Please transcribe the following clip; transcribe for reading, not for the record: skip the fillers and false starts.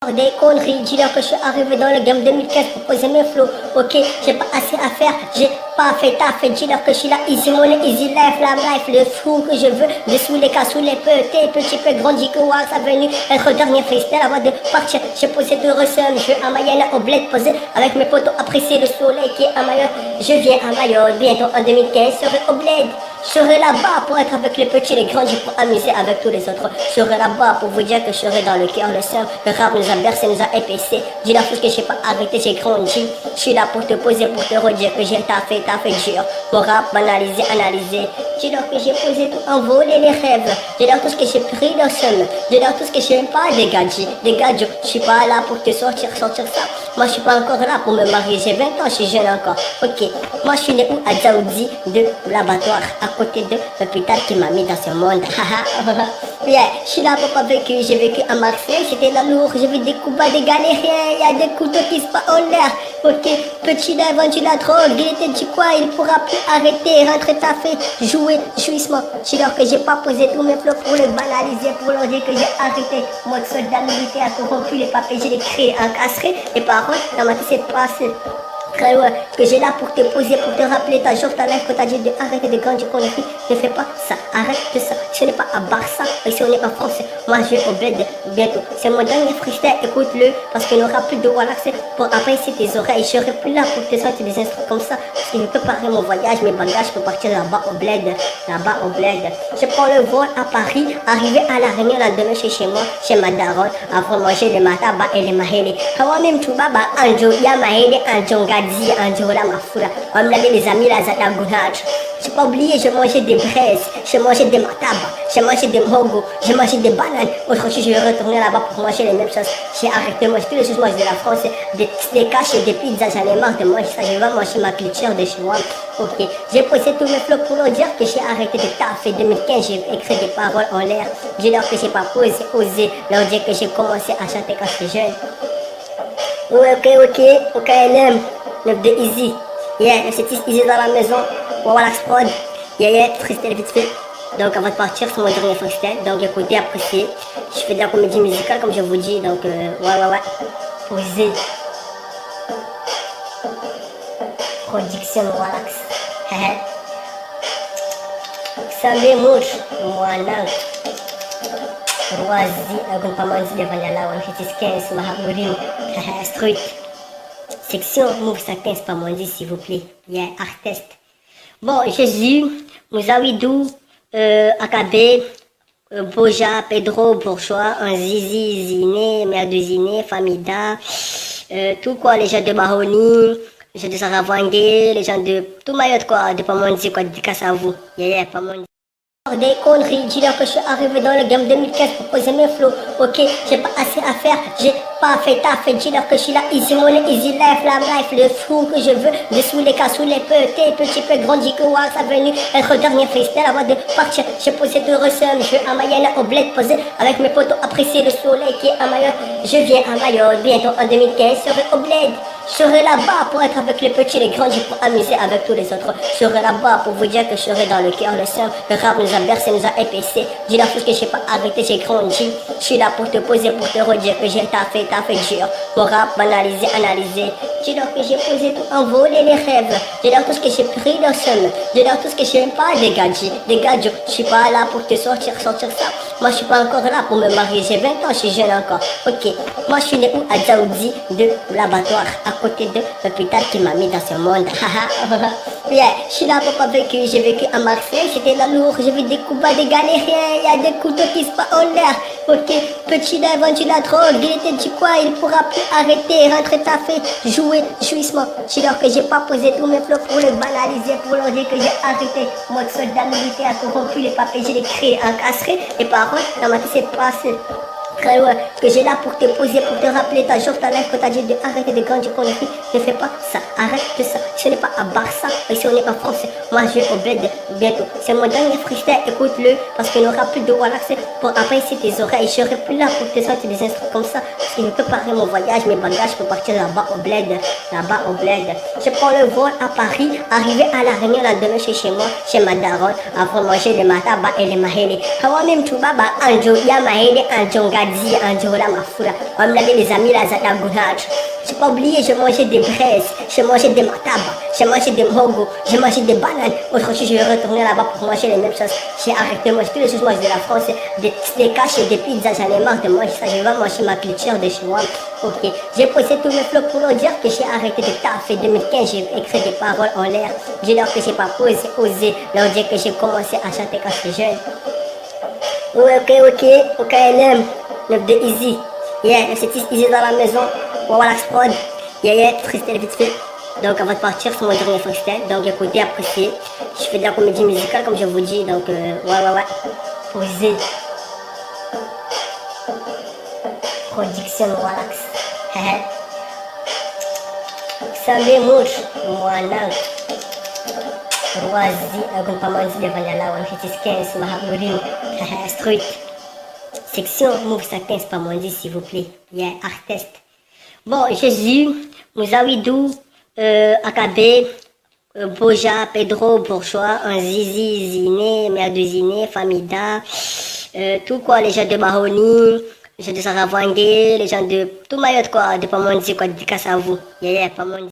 Des conneries, dis-leur que je suis arrivé dans le game 2015 pour poser mes flots. Ok, j'ai pas assez à faire, j'ai pas fait taf. Dis-leur que je suis là, easy money, easy life, la life, le fou que je veux. Je sous les cas, sous les petit peu grandi que Wax a venu être dernier freestyle avant de partir. J'ai posé deux ressums, je vais à Mayenne au bled posé avec mes potos, apprécier le soleil qui est à Mayotte. Je viens à Mayotte, bientôt en 2015, je serai au bled. Je serai là-bas pour être avec les petits, les grands, pour amuser avec tous les autres. Je serai là-bas pour vous dire que je serai dans le cœur, le sein. Le rap nous a bercé, nous a épaissé. Dis-leur tout ce que j'ai pas arrêté, j'ai grandi. Je suis là pour te poser, pour te redire que j'ai taffé dur. Mon rap banalisé, analysé. Dis-leur que j'ai posé tout, envolé les rêves. Dis-leur tout ce que j'ai pris le seum. Dis-leur tout ce que j'aime pas, des gadgets. Je suis pas là pour te sortir ça. Moi je suis pas encore là pour me marier, j'ai 20 ans, je suis jeune encore. Ok, moi je suis né où à Djaoudi, de l'abattoir, à côté de l'hôpital qui m'a mis dans ce monde. Yeah, je suis là pour pas vécu, j'ai vécu à Marseille, j'étais là lourd, j'ai vu des combats, des galériens, y a des couteaux qui se passent en l'air. Ok, petit a vendu la drogue, il était dit quoi, il pourra plus arrêter, rentrer taffé, jouer, jouissement. Je leur que j'ai pas posé tous mes flots pour les banaliser, pour leur dire que j'ai arrêté. Mode soldat militaire corrompu, les papiers, j'ai les créés, encastrés, les paroles, dans ma tête c'est passé. Que j'ai là pour te poser, pour te rappeler ta jour, ta life, que t'as dit de arrêter de grandir conneries. Ne fais pas ça, arrête de ça. Ce n'est pas à Barça, ici on est en France. Moi je vais au bled bientôt. C'est mon dernier freestyle, écoute-le, parce qu'il n'aura plus de relax pour apprécier tes oreilles. Je serai plus là pour te sortir des instruments comme ça, parce que je peux préparer mon voyage, mes bagages pour partir là-bas au bled. Je prends le vol à Paris, arrivé à la Réunion, la demain chez moi, chez ma daronne, avant manger les mataba et les mahélé. Kawa même tout baba, anjo, ya mahélé, anjo, Gadi, Anjola, Mafoura. On me l'avait les amis, la Zata Gounach. J'ai pas oublié, j'ai mangé des braises, j'ai mangé des mataba, j'ai mangé des mogos, j'ai mangé des bananes. Aujourd'hui, je vais retourner là-bas pour manger les mêmes choses. J'ai arrêté de manger toutes les choses moi de la France, des steaks et des pizzas, j'en ai marre de manger ça. Je vais manger ma culture de chez moi. Ok, j'ai posé tous mes flots pour leur dire que j'ai arrêté de taffer. 2015, j'ai écrit des paroles en l'air. Dis-leur que j'ai pas osé leur dire que j'ai commencé à chanter quand j'étais jeune. Ok, OKLM, 9 de Easy. Yeah, c'est Easy dans la maison. Voilà, prod. Yeah, freestyle vite fait. Donc, avant de partir, c'est mon dernier freestyle. Donc, écoutez, appréciez. Je fais de la comédie musicale, comme je vous dis. Donc, ouais. Posé. Production, relax. Ça m'émouche. Voilà. Roisi, algum pamanzi de Vanilla, on fait 15, Mahamurim, Street. Section, move ça 15 pamanzi, s'il vous plaît. Yeah, artiste. Bon, Jésus, Mouzawidou, Akabé, Boja, Pedro, Bourgeois, un Zizi, Ziné, Mère de Ziné, Famida, tout quoi, les gens de Mahoni, les gens de Saravangé, les gens de tout Mayotte quoi, de pamanzi quoi, dédicace à vous. Yeah, pamanzi. Des conneries, dis-leur que je suis arrivé dans le game 2015 pour poser mes flots. Ok, j'ai pas assez à faire, j'ai pas fait taf. Dis-leur que je suis là, easy money, easy life, la life, le fou que je veux. Je sous les cas, sous les petit peu grandi que Wax a venu être dernier freestyle avant de partir. J'ai posé deux ressums, je vais à Mayenne au bled posé avec mes potos, apprécier le soleil qui est à Mayotte. Je viens à Mayotte, bientôt en 2015, je serai au bled. Je serai là-bas pour être avec les petits, les grands, pour amuser avec tous les autres. Je serai là-bas pour vous dire que je serai dans le cœur, le sein. Le rap nous a bercé, nous a épaissé. Dis-leur tout ce que j'ai pas arrêté, j'ai grandi. Je suis là pour te poser, pour te redire que j'ai taffé dur. Mon rap banalisé, analysé. Dis-leur que j'ai posé tout, envolé les rêves. Dis-leur tout ce que j'ai pris le seum. Dis-leur tout ce que j'aime pas, des gadgets. Je suis pas là pour te sortir ça. Moi je suis pas encore là pour me marier, j'ai 20 ans, je suis jeune encore. Ok, moi je suis né où à Djaoudi, de l'abattoir, à côté de l'hôpital qui m'a mis dans ce monde. Yeah, je suis là pour pas vécu, j'ai vécu à Marseille, j'étais là lourd, j'ai vu des combats, des galériens, y a des couteaux qui se passent en l'air. Ok, petit a vendu la drogue, il était dit quoi, il pourra plus arrêter, rentrer taffé, jouer, jouissement. Je leur que j'ai pas posé tous mes flots pour les banaliser, pour leur dire que j'ai arrêté. Mode soldat militaire corrompu, les papiers, j'ai les créés, encastrés, les paroles, dans ma tête c'est passé. Que j'ai là pour te poser, pour te rappeler ta jour, ta life, que t'as dit de arrêter de grandir conneries. Ne fais pas ça, arrête de ça. Ce n'est pas à Barça, ici on est en France. Moi je vais au bled bientôt. C'est mon dernier freestyle, écoute-le, parce qu'il n'aura plus de relax pour apprécier tes oreilles. Je serai plus là pour te sortir des instruments comme ça, parce que je peux préparer mon voyage, mes bagages pour partir là-bas au bled. Je prends le vol à Paris, arrivé à la Réunion, la demain chez moi, chez ma daronne, avant manger les mataba et les mahélé. Kawa même tout baba, anjo, ya mahélé, anjo, Gadi. dit un jour là, ma foule. On me l'avait les amis là, Zata Gounach. J'ai pas oublié, j'ai mangé des braises, j'ai mangé des matabas, j'ai mangé des mogos, j'ai mangé des bananes. Aujourd'hui, je vais retourner là-bas pour manger les mêmes choses. J'ai arrêté de manger tous les choses moi de la France, des steaks et des pizzas. J'en ai marre de manger ça. Je vais manger ma culture de chez moi. Ok, j'ai posé tous mes flots pour leur dire que j'ai arrêté de taffer. 2015, j'ai écrit des paroles en l'air. Dis-leur que j'ai pas osé leur dire que j'ai commencé à chanter quand j'étais jeune. Ouais, ok, OKLM, 9 de Easy. Yeah, c'est Easy dans la maison. Voilà, prod. Yeah, freestyle vite fait. Donc, avant de partir, c'est mon dernier freestyle. Donc, écoutez, appréciez. Je fais de la comédie musicale, comme je vous dis. Donc, ouais. Posez. Production relax. Sambe mouche. Voilà. Roisi. Agun pamanzi de vanilla. One hit is 15. Mahabourim. Street. Section Move ça 15 pamanzi, s'il vous plaît. Yeah, artiste. Bon, Jésus, Mouzawidou, Akabe, Boja, Pedro, Bourgeois, un Zizi, Ziné, Mère de Ziné, Famida, tout quoi, les gens de Mahoni, les gens de Saravangé, les gens de tout Mayotte quoi, de Pamondi quoi, dédicace à vous. Yeah, Pamondi.